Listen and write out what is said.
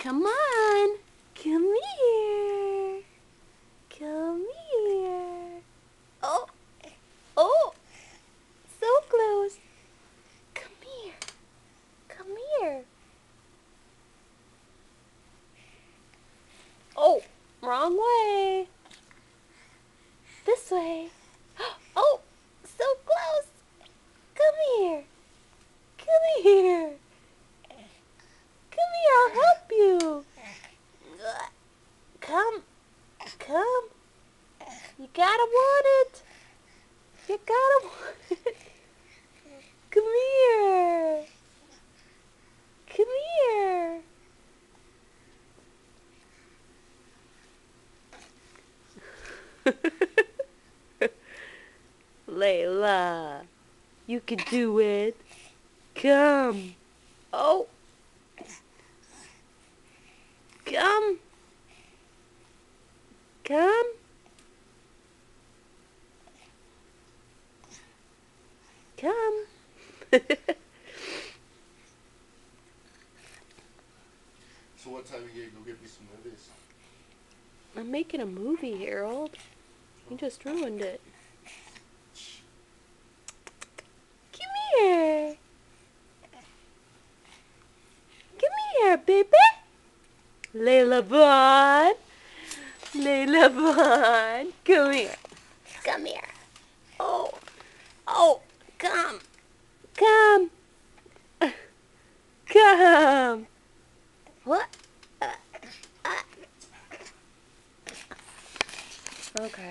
Come on. Come here. Come here. Oh. Oh. So close. Come here. Come here. Oh, wrong way. This way. Oh, so close. Come here. Come here. Come here, I'll help you. Come. Come. You gotta want it. You gotta want it. Come here. Come here. Layla, you can do it. Come. Oh. Come. Come. Come. So what time are you gonna go get me some movies? I'm making a movie, Harold. You just ruined it. Come here. Come here, baby. Layla Vaughn. Layla Vaughn. Come here. Come here. Oh. Oh. Come. Come. Come. What? Okay.